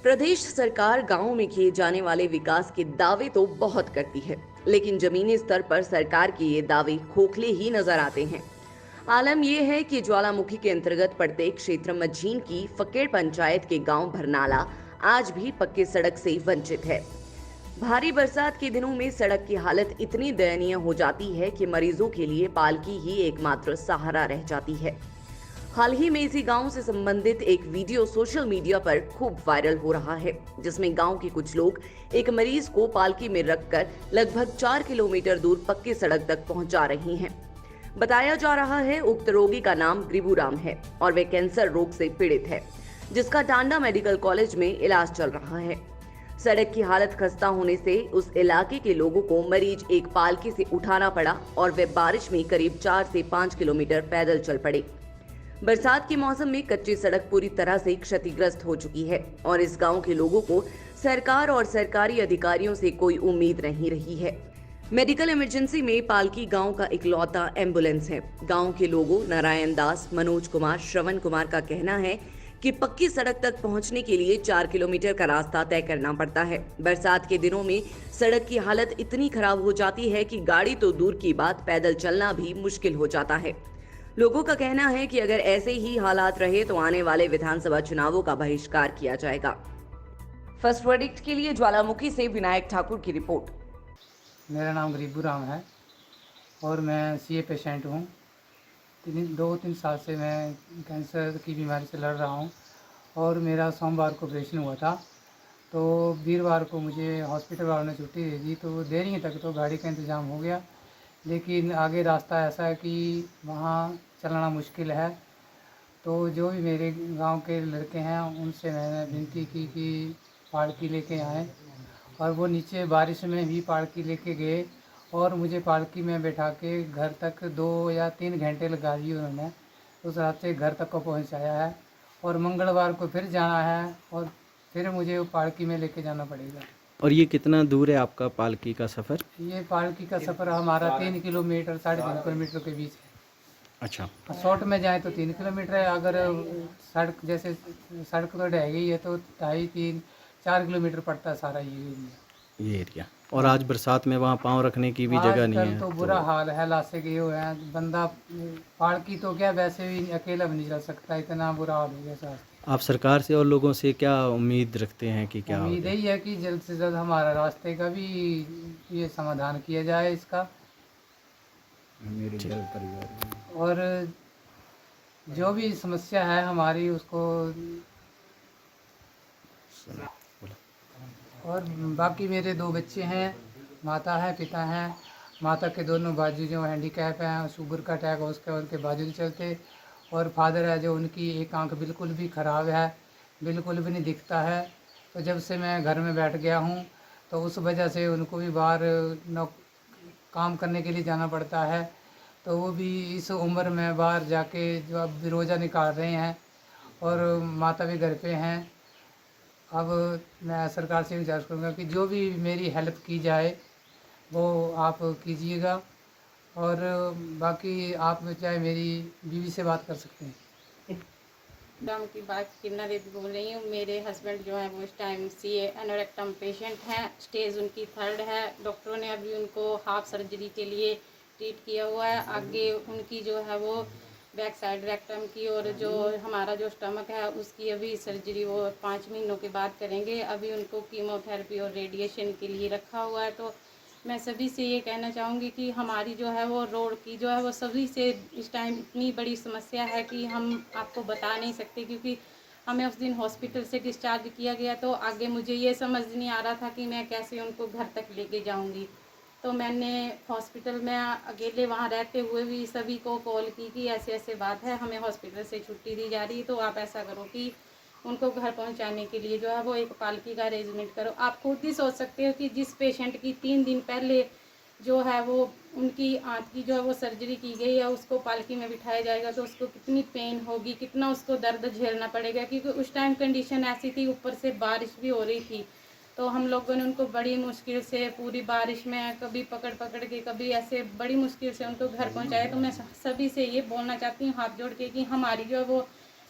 प्रदेश सरकार गांवों में किए जाने वाले विकास के दावे तो बहुत करती है, लेकिन जमीनी स्तर पर सरकार के ये दावे खोखले ही नजर आते हैं। आलम यह है कि ज्वालामुखी के अंतर्गत पड़ते क्षेत्र मझीन की फकेड़ पंचायत के गांव भरनाला आज भी पक्के सड़क से वंचित है। भारी बरसात के दिनों में सड़क की हालत इतनी दयनीय हो जाती है कि मरीजों के लिए पालकी ही एकमात्र सहारा रह जाती है। हाल ही में इसी गांव से संबंधित एक वीडियो सोशल मीडिया पर खूब वायरल हो रहा है, जिसमें गांव के कुछ लोग एक मरीज को पालकी में रखकर लगभग 4 किलोमीटर दूर पक्की सड़क तक पहुंचा रही हैं। बताया जा रहा है उक्त रोगी का नाम ग्रिबूराम है और वे कैंसर रोग से पीड़ित है, जिसका टांडा मेडिकल कॉलेज में इलाज चल रहा है। सड़क की हालत खस्ता होने से उस इलाके के लोगों को मरीज एक पालकी से उठाना पड़ा और वे बारिश में करीब 4 से 5 किलोमीटर पैदल चल पड़े। बरसात के मौसम में कच्ची सड़क पूरी तरह से क्षतिग्रस्त हो चुकी है और इस गांव के लोगों को सरकार और सरकारी अधिकारियों से कोई उम्मीद नहीं रही है। मेडिकल इमरजेंसी में पालकी गांव का इकलौता एम्बुलेंस है। गांव के लोगों नारायण दास, मनोज कुमार, श्रवण कुमार का कहना है कि पक्की सड़क तक पहुंचने के लिए 4 किलोमीटर का रास्ता तय करना पड़ता है। बरसात के दिनों में सड़क की हालत इतनी खराब हो जाती है कि गाड़ी तो दूर की बात, पैदल चलना भी मुश्किल हो जाता है। लोगों का कहना है कि अगर ऐसे ही हालात रहे तो आने वाले विधानसभा चुनावों का बहिष्कार किया जाएगा। फर्स्ट वर्डिक्ट के लिए ज्वालामुखी से विनायक ठाकुर की रिपोर्ट। मेरा नाम गरीबूराम है और मैं सीए पेशेंट हूँ। 2-3 साल से मैं कैंसर की बीमारी से लड़ रहा हूँ और मेरा सोमवार को ऑपरेशन हुआ था। तो वीरवार को मुझे हॉस्पिटल वालों ने छुट्टी दे दी, तो देरी तक तो गाड़ी का इंतज़ाम हो गया, लेकिन आगे रास्ता ऐसा है कि वहाँ चलना मुश्किल है। तो जो भी मेरे गांव के लड़के हैं उनसे मैंने विनती की कि पालकी लेके आएँ, और वो नीचे बारिश में भी पालकी लेके गए और मुझे पालकी में बैठा के घर तक 2 या 3 घंटे लगा दिए उन्होंने। उस रात से घर तक को पहुंचाया है और मंगलवार को फिर जाना है और फिर मुझे वो पालकी में लेके जाना पड़ेगा। और ये कितना दूर है आपका पालकी का सफ़र? ये पालकी का सफ़र हमारा 3 किलोमीटर 3.5 किलोमीटर के बीच है। अच्छा। शॉर्ट में जाए तो 3 किलोमीटर है, अगर सड़क जैसे सड़क तो ढह गई है तो 2.5-3-4 किलोमीटर पड़ता है सारा ये एरिया। और आज बरसात में वहाँ पाँव रखने की भी जगह नहीं आजकल है तो बुरा हाल है, लाशें गए हुए हैं। बंदा पालकी तो क्या, वैसे भी अकेला भी नहीं चल सकता, इतना बुरा हाल हो गया साहब। आप सरकार से और लोगों से क्या उम्मीद रखते हैं कि क्या उम्मीद होगा? यही है कि जल्द से जल्द हमारा रास्ते का भी ये समाधान किया जाए इसका, ठीक। और जो भी समस्या है हमारी उसको, और बाकी मेरे 2 बच्चे हैं, माता है पिता हैं। माता के दोनों बाजू जो हैंडीकैप हैं, शुगर का अटैक हो उसके, उनके बाजू नहीं चलते, और फादर है जो उनकी एक आंख बिल्कुल भी ख़राब है, बिल्कुल भी नहीं दिखता है। तो जब से मैं घर में बैठ गया हूँ तो उस वजह से उनको भी बाहर काम करने के लिए जाना पड़ता है। तो वो भी इस उम्र में बाहर जाके जो अब रोज़ा निकाल रहे हैं और माता भी घर पे हैं। अब मैं सरकार से गुजारिश करूँगा कि जो भी मेरी हेल्प की जाए वो आप कीजिएगा, और बाकी आप चाहे मेरी बीवी से बात कर सकते हैं। दम की बात किन्ना देवी बोल रही हूँ। मेरे हस्बैंड जो है वो इस टाइम सीए एनोरेक्टम पेशेंट हैं, स्टेज उनकी 3rd है। डॉक्टरों ने अभी उनको हाफ सर्जरी के लिए ट्रीट किया हुआ है। आगे उनकी जो है वो बैक साइड रेक्टम की और जो हमारा जो स्टमक है उसकी अभी सर्जरी वो 5 महीनों के बाद करेंगे। अभी उनको कीमोथेरेपी और रेडिएशन के लिए रखा हुआ है। तो मैं सभी से ये कहना चाहूँगी कि हमारी जो है वो रोड की जो है वो सभी से इस टाइम इतनी बड़ी समस्या है कि हम आपको बता नहीं सकते, क्योंकि हमें उस दिन हॉस्पिटल से डिस्चार्ज किया गया तो आगे मुझे ये समझ नहीं आ रहा था कि मैं कैसे उनको घर तक लेके जाऊँगी। तो मैंने हॉस्पिटल में अकेले वहाँ रहते हुए भी सभी को कॉल की कि ऐसे ऐसे बात है, हमें हॉस्पिटल से छुट्टी दी जा रही, तो आप ऐसा करो कि उनको घर पहुंचाने के लिए जो है वो एक पालकी का अरेंजमेंट करो। आप खुद ही सोच सकते हो कि जिस पेशेंट की 3 दिन पहले जो है वो उनकी आंत की जो है वो सर्जरी की गई है, उसको पालकी में बिठाया जाएगा तो उसको कितनी पेन होगी, कितना उसको दर्द झेलना पड़ेगा, क्योंकि उस टाइम कंडीशन ऐसी थी, ऊपर से बारिश भी हो रही थी। तो हम लोगों ने उनको बड़ी मुश्किल से पूरी बारिश में कभी पकड़ पकड़ के, कभी ऐसे बड़ी मुश्किल से उनको घर पहुंचाया। तो मैं सभी से ये बोलना चाहती हूँ हाथ जोड़ के कि हमारी जो है वो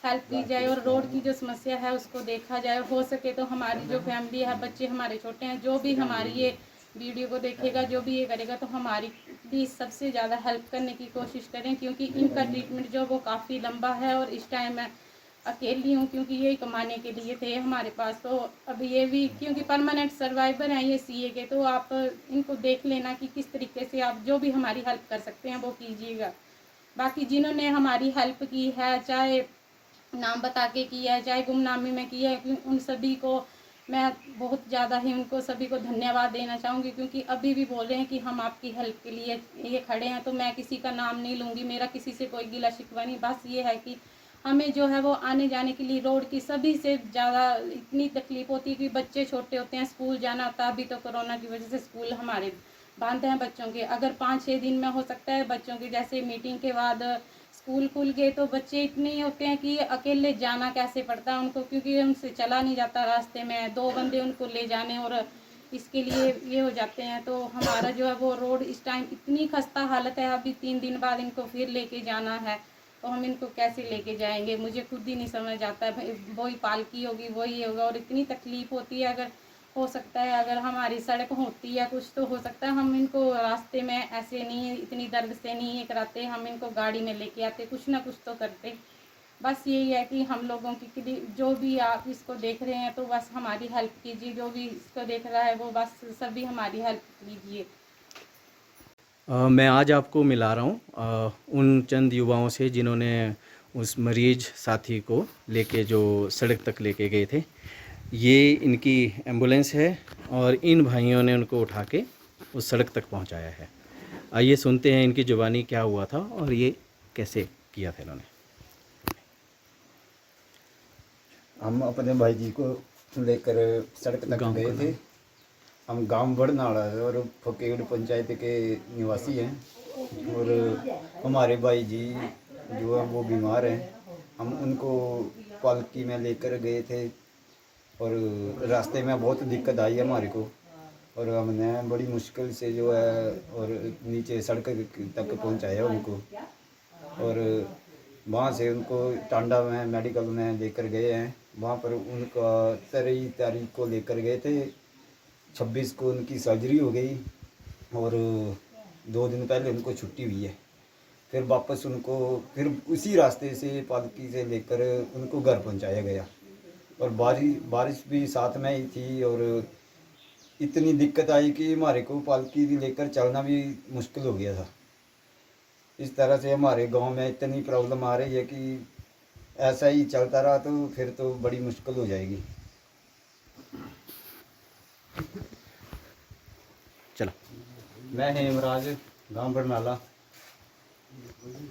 हेल्प की जाए और रोड की जो समस्या है उसको देखा जाए। हो सके तो हमारी जो फैमिली है, बच्चे हमारे छोटे हैं, जो भी हमारी ये वीडियो को देखेगा, जो भी ये करेगा, तो हमारी प्लीज़ सबसे ज़्यादा हेल्प करने की कोशिश करें, क्योंकि इनका ट्रीटमेंट जो वो काफ़ी लंबा है और इस टाइम मैं अकेली हूँ, क्योंकि यही कमाने के लिए थे हमारे पास। तो अब ये भी क्योंकि परमानेंट सर्वाइवर हैं ये सीए के, तो आप इनको देख लेना कि किस तरीके से आप जो भी हमारी हेल्प कर सकते हैं वो कीजिएगा। बाकी जिन्होंने हमारी हेल्प की है, चाहे नाम बता के किया है, चाहे गुमनामी में किया है, उन सभी को मैं बहुत ज़्यादा ही उनको सभी को धन्यवाद देना चाहूँगी, क्योंकि अभी भी बोल रहे हैं कि हम आपकी हेल्प के लिए ये खड़े हैं। तो मैं किसी का नाम नहीं लूँगी, मेरा किसी से कोई गिला शिकवा नहीं, बस ये है कि हमें जो है वो आने जाने के लिए रोड की सभी से ज़्यादा इतनी तकलीफ़ होती है कि बच्चे छोटे होते हैं, स्कूल जाना होता है। अभी तो कोरोना की वजह से स्कूल हमारे बंद हैं बच्चों के। अगर 5-6 दिन में हो सकता है बच्चों के, जैसे मीटिंग के बाद स्कूल खुल गए, तो बच्चे इतने होते हैं कि अकेले जाना कैसे पड़ता है उनको, क्योंकि उनसे चला नहीं जाता रास्ते में, 2 बंदे उनको ले जाने और इसके लिए ये हो जाते हैं। तो हमारा जो है वो रोड इस टाइम इतनी खस्ता हालत है, अभी 3 दिन बाद इनको फिर लेके जाना है, तो हम इनको कैसे लेके जाएंगे, मुझे खुद ही नहीं समझ आता है। वही पालकी होगी, वही होगा, और इतनी तकलीफ़ होती है। अगर हो सकता है अगर हमारी सड़क होती या कुछ, तो हो सकता है हम इनको रास्ते में ऐसे नहीं, इतनी दर्द से नहीं कराते, हम इनको गाड़ी में लेके आते, कुछ ना कुछ तो करते। बस यही है कि हम लोगों की जो भी आप इसको देख रहे हैं, तो बस हमारी हेल्प कीजिए, जो भी इसको देख रहा है वो बस सभी हमारी हेल्प कीजिए। मैं आज आपको मिला रहा हूँ उन चंद युवाओं से जिन्होंने उस मरीज साथी को लेके जो सड़क तक लेके गए थे। ये इनकी एम्बुलेंस है और इन भाइयों ने उनको उठा के उस सड़क तक पहुंचाया है। आइए सुनते हैं इनकी जुबानी क्या हुआ था और ये कैसे किया था इन्होंने। हम अपने भाई जी को लेकर सड़क तक गए थे। हम गांव बड़नाला और फकेड़ पंचायत के निवासी हैं और हमारे भाई जी जो है वो बीमार हैं। हम उनको पालकी में लेकर गए थे और रास्ते में बहुत दिक्कत आई हमारे को, और हमने बड़ी मुश्किल से जो है और नीचे सड़क तक पहुंचाया उनको, और वहाँ से उनको टांडा में मेडिकल में लेकर गए हैं। वहाँ पर उनका 23 तारीख को लेकर गए थे, 26 को उनकी सर्जरी हो गई और 2 दिन पहले उनको छुट्टी हुई है। फिर वापस उनको फिर उसी रास्ते से पालकी से लेकर उनको घर पहुंचाया गया, और बारिश भी साथ में ही थी और इतनी दिक्कत आई कि हमारे को पालकी लेकर चलना भी मुश्किल हो गया था। इस तरह से हमारे गांव में इतनी प्रॉब्लम आ रही है कि ऐसा ही चलता रहा तो फिर तो बड़ी मुश्किल हो जाएगी। चलो। मैं हेमराज, गांव बरनाला।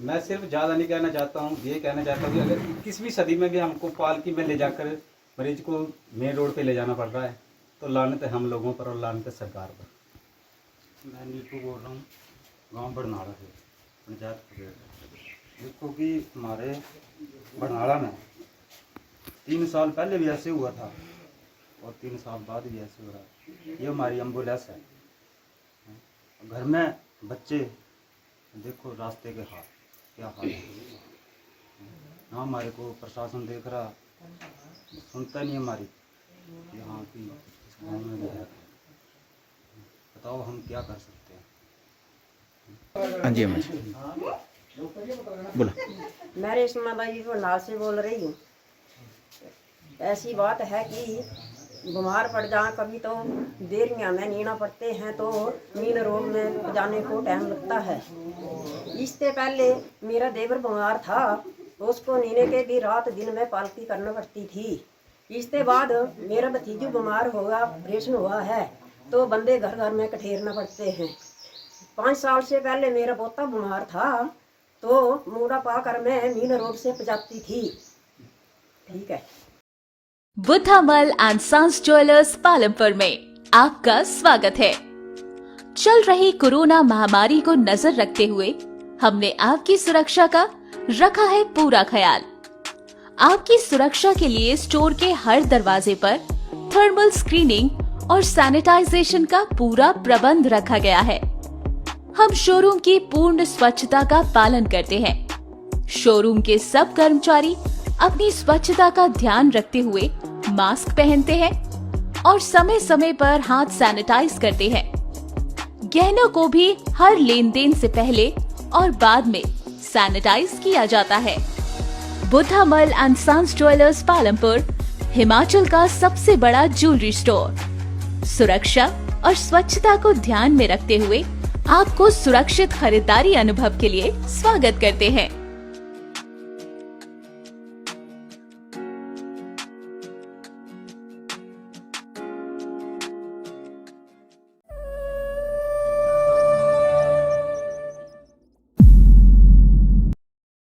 मैं सिर्फ ज़्यादा नहीं कहना चाहता हूँ, ये कहना चाहता हूँ कि अगर 21वीं सदी में भी हमको पालकी में ले जाकर मरीज को मेन रोड पे ले जाना पड़ रहा है, तो लानत है हम लोगों पर और लानत है सरकार पर। मैं नीतू बोल रहा हूँ, गांव बरनाला से, पंचायत फकेड़। देखो कि हमारे बरनाला में 3 साल पहले भी ऐसे हुआ था और 3 साल बाद भी ऐसे हो रहा है। ये हमारी एम्बुलेंस है, घर में बच्चे, देखो रास्ते के हाल क्या हाल है। ना हमारे को प्रशासन देख रहा, सुनता नहीं हमारी यहाँ की इस गाँव में भी है। बताओ हम क्या कर सकते हैं। हाँ जी अम्मा जी बोला। मैं रेशमा बाई बरनाल से बोल रही हूँ। ऐसी बात है कि बीमार पड़ जाए कभी तो देरियाँ में नीना पड़ते हैं, तो मीन रोड में जाने को टाइम लगता है। इससे पहले मेरा देवर बीमार था, उसको नीने के भी रात दिन में पालकी करना पड़ती थी। इसके बाद मेरा भतीजू बीमार होगा, ऑपरेशन हुआ है, तो बंदे घर घर में कठेरना पड़ते हैं। 5 साल से पहले मेरा पोता बीमार था, तो मूड़ा पाकर मैं मीन रोड से पजाती थी। ठीक है। Buddhamal and sons jewellers Palampur में आपका स्वागत है। चल रही कोरोना महामारी को नजर रखते हुए हमने आपकी सुरक्षा का रखा है पूरा ख्याल। आपकी सुरक्षा के लिए स्टोर के हर दरवाजे पर थर्मल स्क्रीनिंग और सैनिटाइजेशन का पूरा प्रबंध रखा गया है। हम शोरूम की पूर्ण स्वच्छता का पालन करते हैं। शोरूम के सब कर्मचारी अपनी स्वच्छता का ध्यान रखते हुए मास्क पहनते हैं और समय समय पर हाथ सैनिटाइज करते हैं। गहनों को भी हर लेन देन से पहले और बाद में सैनिटाइज किया जाता है। Buddhamal and sons jewellers Palampur Himachal का सबसे बड़ा ज्वेलरी स्टोर सुरक्षा और स्वच्छता को ध्यान में रखते हुए आपको सुरक्षित खरीदारी अनुभव के लिए स्वागत करते हैं।